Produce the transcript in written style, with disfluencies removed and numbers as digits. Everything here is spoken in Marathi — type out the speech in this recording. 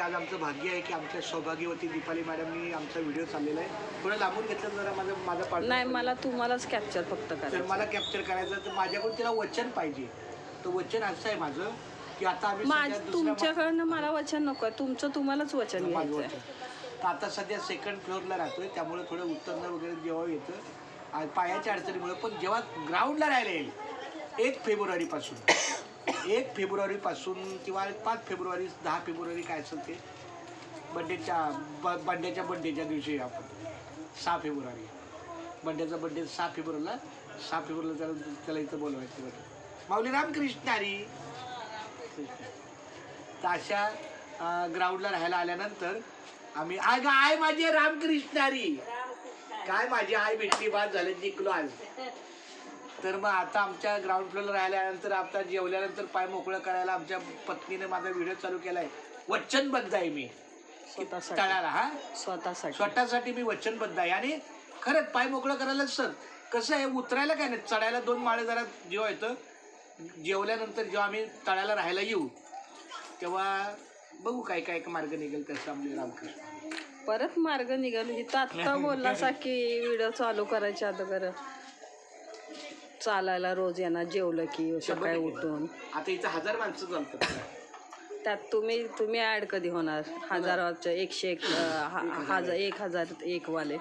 आज आमचं भाग्य आहे की आमच्या सौभाग्यवती दीपाली मॅडमनी आमचा व्हिडिओ चाललेला आहे. थोडं लांबून घेतलं जरा माझा पार्ट. नाही, मला तुम्हालाच कॅप्चर फक्त तर करायचं. मला कॅप्चर करायचं तर माझ्याकडून तिला वचन पाहिजे. तर वचन असं आहे माझं की आता आम्ही तुमच्याकडनं मला वचन नको आहे, तुमचं तुम्हालाच वचन घ्यायचं आहे. तर आता सध्या सेकंड फ्लोअरला राहतोय, त्यामुळे थोडं उत्तरणं वगैरे जेव्हा येतं आणि पायाच्या अडचणीमुळे, पण जेव्हा ग्राउंडला राहायला येईल 1 फेब्रुवारीपासून किंवा 5 फेब्रुवारी 10 फेब्रुवारी काय असेल ते बड्डेच्या दिवशी आपण 6 फेब्रुवारी बड्डेचा बड्डे 6 फेब्रुवारीला त्याला इथं बोलवायचं बरं. माऊली रामकृष्ण हरी. तर अशा ग्राउंडला राहायला आल्यानंतर आम्ही आय माझी रामकृष्ण हरी काय माझी आई भेटली, बाद झालं, जिंकलो आज. तर मग आता आमच्या ग्राउंड फ्लोअरला राहिल्यानंतर आता जेवल्यानंतर पाय मोकळं करायला आमच्या पत्नीने माझा व्हिडिओ चालू केलाय. वचनबद्ध आहे मी तळाला, स्वतःसाठी मी वचनबद्ध आहे. आणि खरंच पाय मोकळं करायला सर कसं आहे, उतरायला काय नाही, चढायला 2 माळे जरा जेव्हा येतं. जेवल्यानंतर जेव्हा आम्ही तळाला राहायला येऊ तेव्हा बघू काय काय मार्ग निघेल तसं. आमचे रामकृष्ण परत मार्ग निघाल. इथं आत्ता बोलला की व्हिडिओ चालू करायच्या अगोदर चालायला रोज येणार, जेवलं की सकाळी उठून. आता इथं 1000 माणसं चालतात. त्यात तुम्ही ऍड कधी होणार? 1000 101 1001 वाले